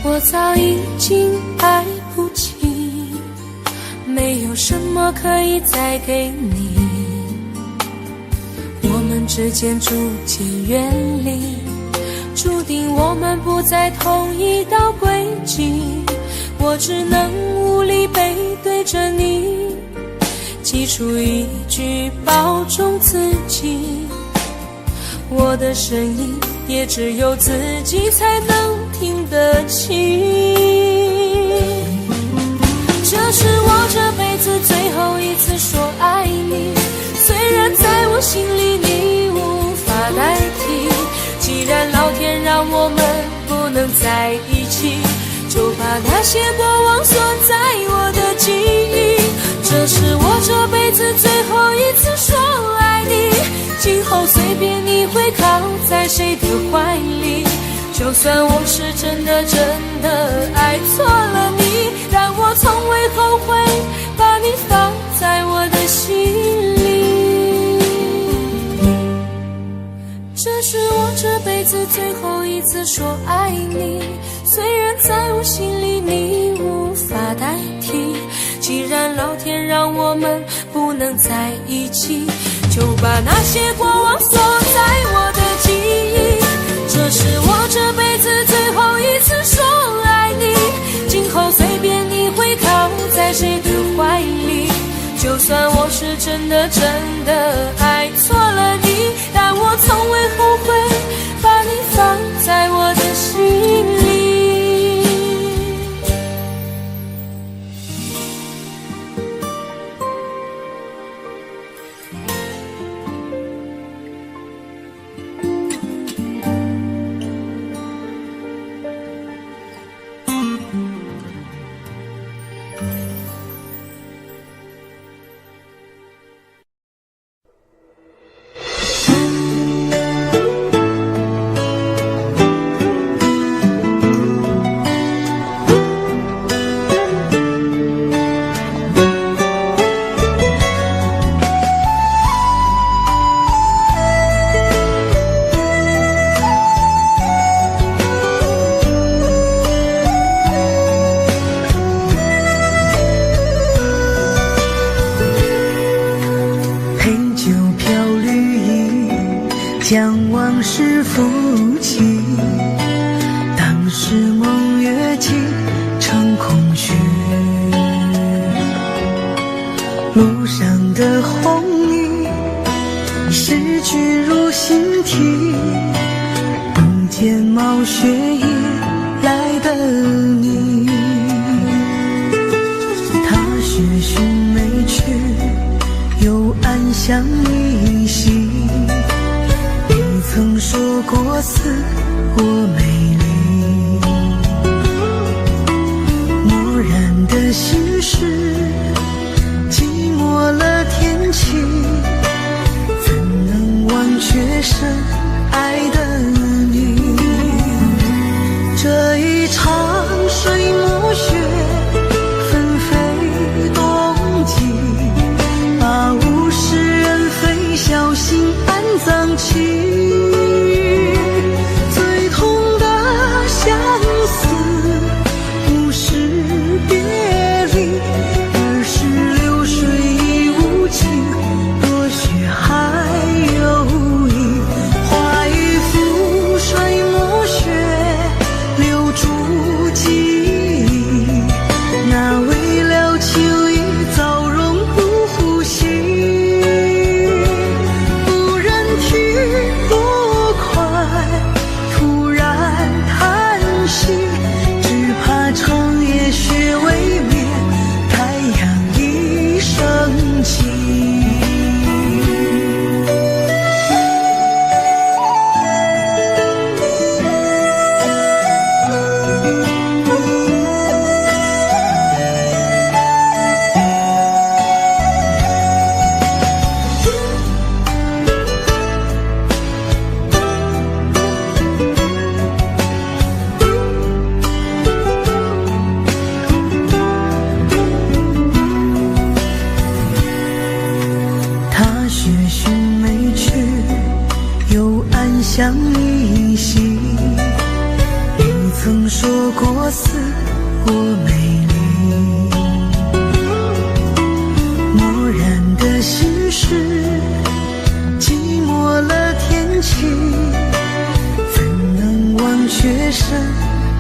我早已经爱不起，没有什么可以再给你。我们之间逐渐远离，注定我们不在同一道轨迹。我只能无力背对着你，挤出一句保重自己。我的声音也只有自己才能听得清。这是我这辈子最后一次说爱你，虽然在我心里你无法代替。既然老天让我们不能在一起，就把那些过往锁在我的记忆。这是我这辈子最后一次说爱你，今后随便你会靠在谁的怀里。就算我是真的爱错了你，但我从未后悔把你放在我的心里。这是我这辈子最后一次说爱你，虽然在我心里你无法代替。既然老天让我们不能在一起，就把那些过往锁在我的记忆。这是我这辈子最后一次说爱你，今后随便你会靠在谁的怀里。就算我是真的爱错了你，但我从未后悔把你放在我的心里。
将往事浮起，当时梦越尽成空虚，路上的红泥失去如新题，睫毛血液来的你。他学寻梅去，又暗香依稀。你曾说过似我美丽，漠然的心事，寂寞了天气，怎能忘却深爱的你？这一场水墨雪纷飞冬季，把物是人非小心安葬起。最痛的相思不是别离，而是流水已无情，落雪还有意。画一幅水墨雪，留住记忆。那未了秋意，早融入呼吸。不忍去多快，突然叹息，只怕长夜雪未灭，太阳已升起。他学寻梅去，又暗香依稀。你曾说过似我美丽，漠然的心事，寂寞了天气，怎能忘却深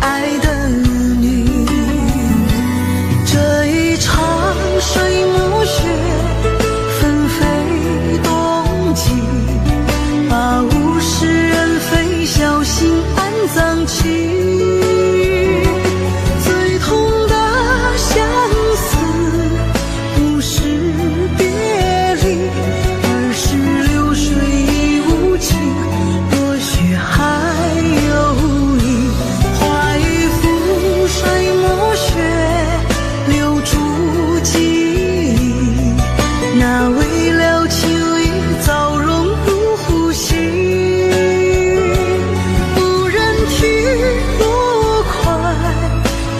爱的你？这一场水墨雪纷飞冬季，把物是人非小心安葬起。最痛的相思不是别离，而是流水已无情，落雪还有意。画一幅水墨雪，留住记忆。那未了秋意，早融入呼吸。不忍去多快，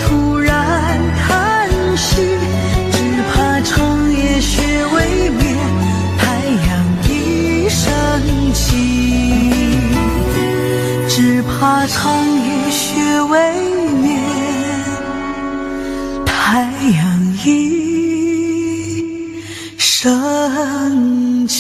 突然叹息，只怕长夜雪未灭，太阳已升起。只怕长夜雪未灭，太阳已升起。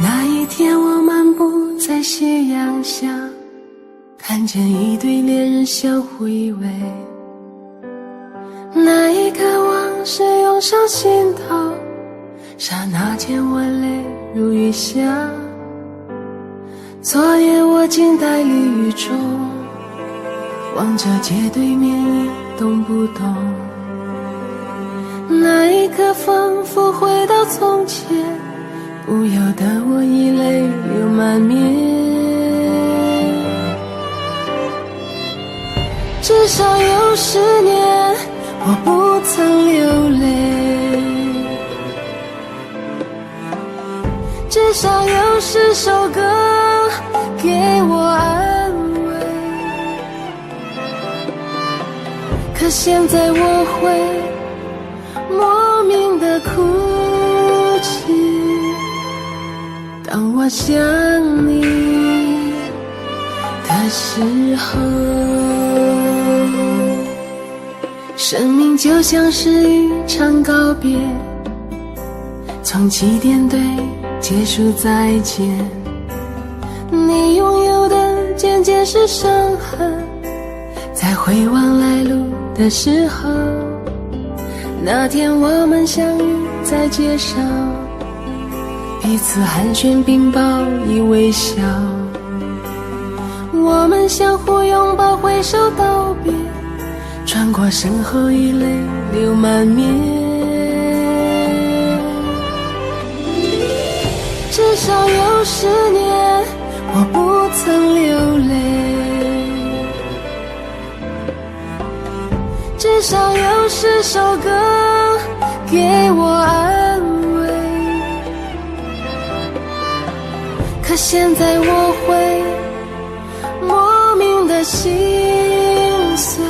那一天我漫步在斜阳下，看见一对恋人相互依偎，那一刻往事涌上心头，刹那间我泪如雨下。昨夜我静待绿雨中，望着街对面一动不动，那一刻仿佛回到从前，不由得我已泪流满面。至少有10年我不曾流泪，至少有10首歌给我安慰。可现在我会莫名的哭泣，我想你的时候，生命就像是一场告别，从起点对结束再见。你拥有的渐渐是伤痕，在回望来路的时候，那天我们相遇在街上，彼此寒暄并报以微笑，我们相互拥抱挥手道别，穿过身后已泪流满面。至少有10年我不曾流泪，至少有10首歌给我安慰，可现在我会莫名的心碎，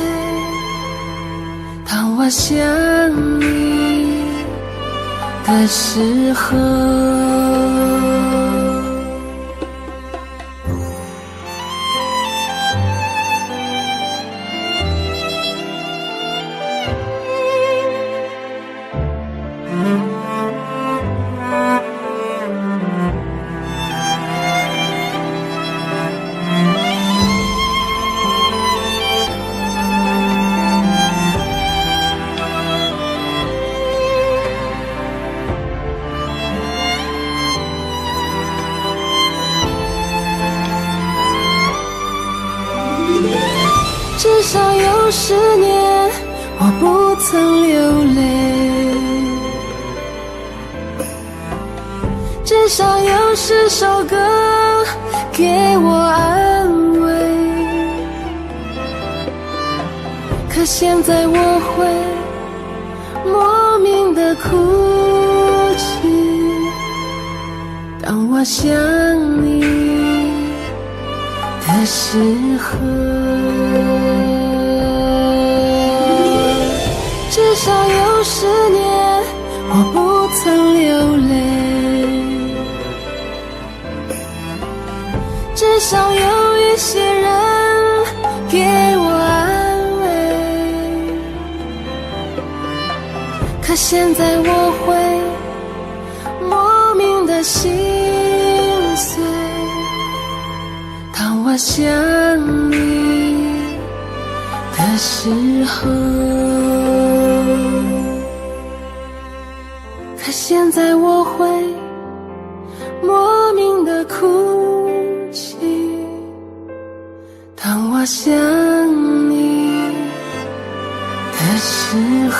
当我想你的时候。至少有10年我不曾流泪，至少有10首歌给我安慰，可现在我会莫名的哭泣，当我想你的时候。至少有10年我不曾流泪，至少有一些人给我安慰，可现在我会莫名的心碎，当我想你的时候，可现在我会莫名的哭泣，当我想你的时候。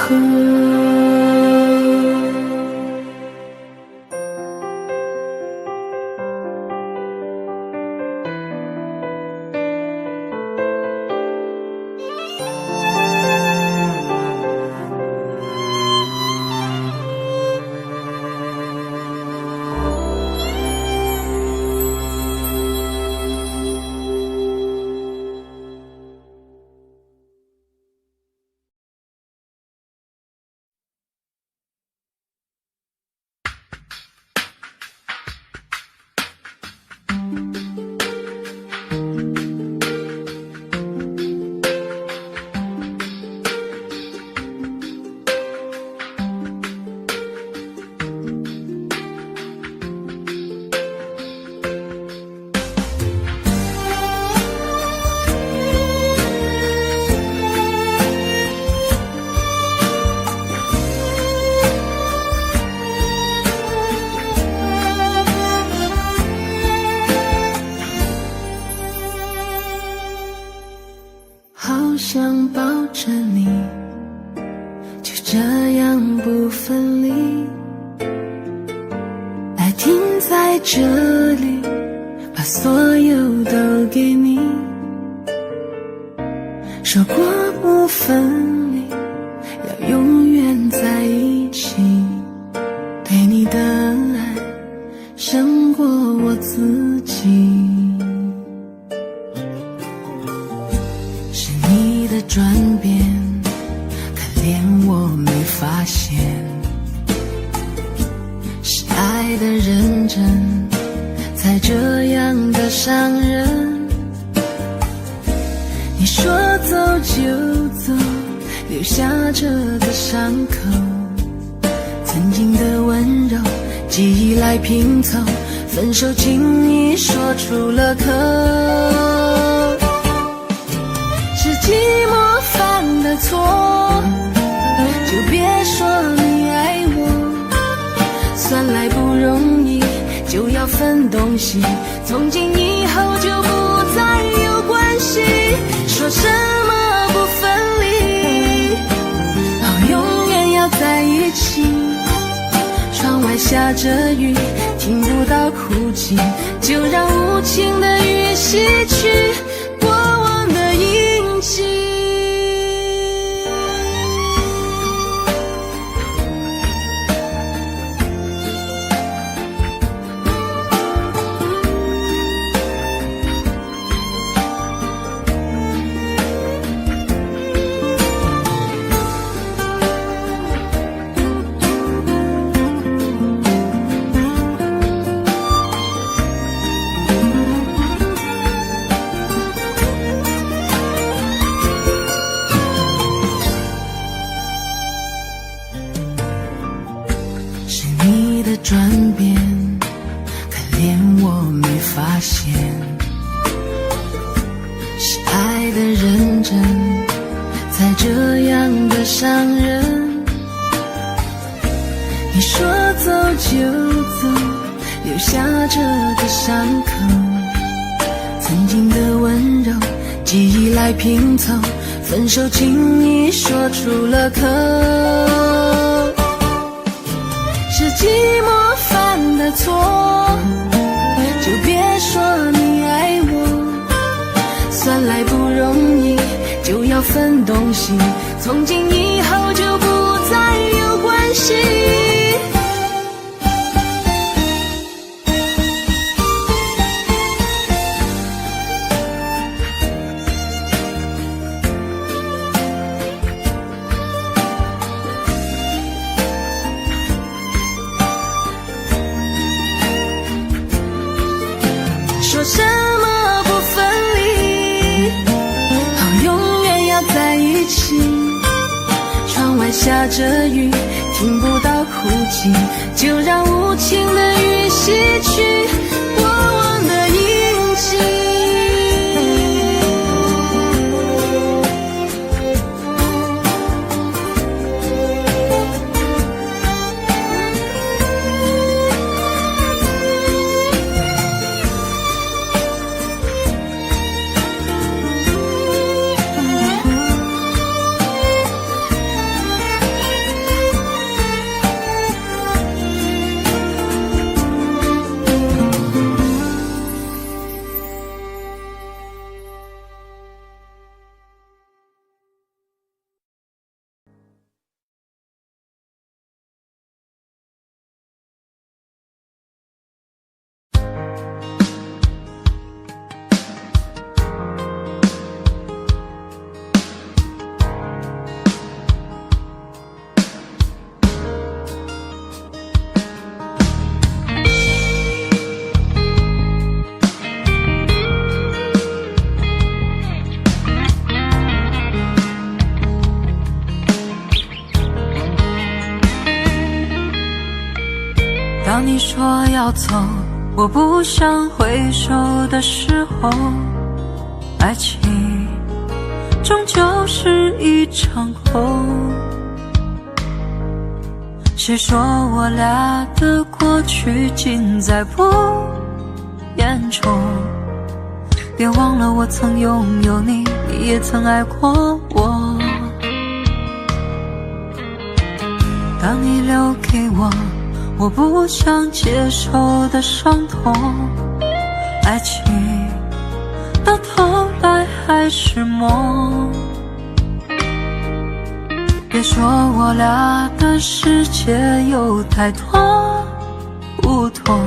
想抱着你，就这样不分离，爱停在这里，把所有都给你，说过不分离，要永远在一起，对你的爱胜过我自己。转变，可连我没发现，是爱的认真才这样的伤人。你说走就走，留下这个伤口，曾经的温柔记忆来拼凑，分手轻易说出了口。是寂寞犯的错，就别说你爱我，算来不容易就要分东西，从今以后就不再有关系。说什么不分离，永远要在一起。窗外下着雨，听不到哭泣，就让无情的雨洗去过往的印记。转变，可怜我没发现，是爱的认真，才这样的伤人。你说走就走，留下这个伤口，曾经的温柔记忆来拼凑，分手轻易说出了口。是寂寞犯的错，就别说你爱我，算来不容易就要分东西，从今以后就不再有关系。说什么不分离，永远要在一起。窗外下着雨，听不到哭泣，就让无情的雨洗去过往的印记。
当你说要走，我不想回首的时候，爱情终究是一场空。谁说我俩的过去尽在不言中？别忘了我曾拥有你，你也曾爱过我。当你留给我不想接受的伤痛，爱情到头来还是梦。别说我俩的世界有太多不同，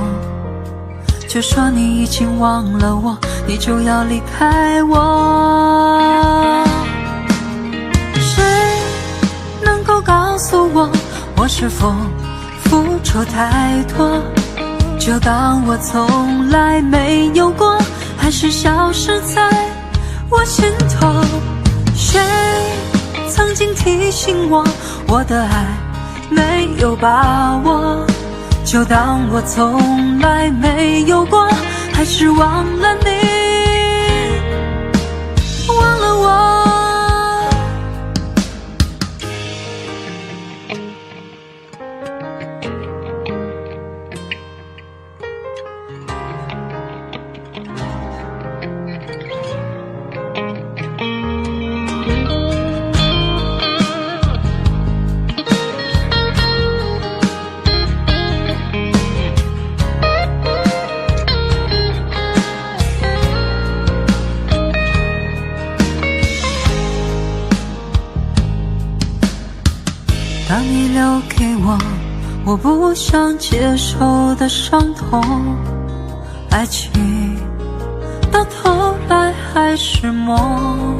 就说你已经忘了我，你就要离开我。谁能够告诉我，我是否付出太多？就当我从来没有过，还是消失在我心头。谁曾经提醒我，我的爱没有把握，就当我从来没有过，还是忘了你，忘了我。当你留给我不想接受的伤痛，爱情到头来还是梦。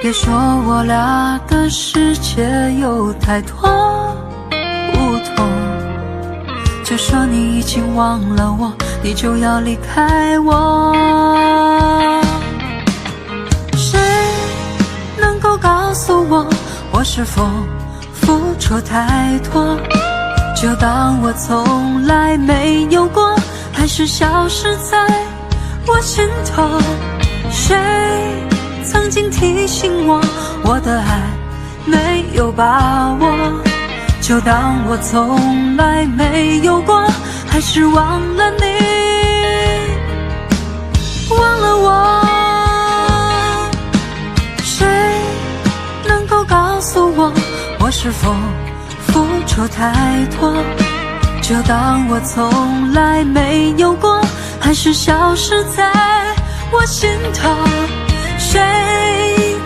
别说我俩的世界有太多不同，就说你已经忘了我，你就要离开我。谁能够告诉我是否付出太多，就当我从来没有过，还是消失在我心头。谁曾经提醒我的爱没有把握，就当我从来没有过，还是忘了你，忘了我。告诉我是否付出太多，就当我从来没有过，还是消失在我心头。谁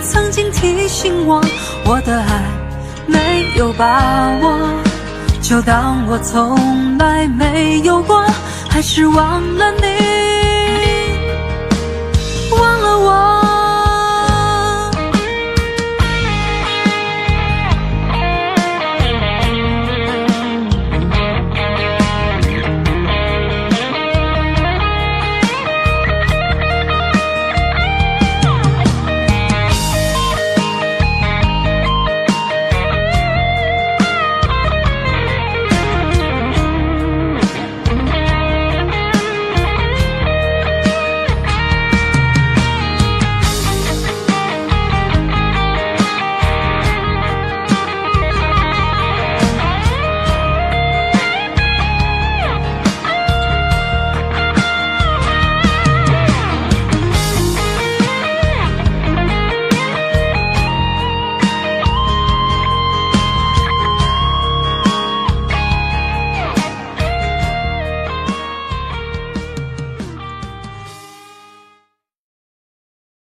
曾经提醒我的爱没有把握，就当我从来没有过，还是忘了你。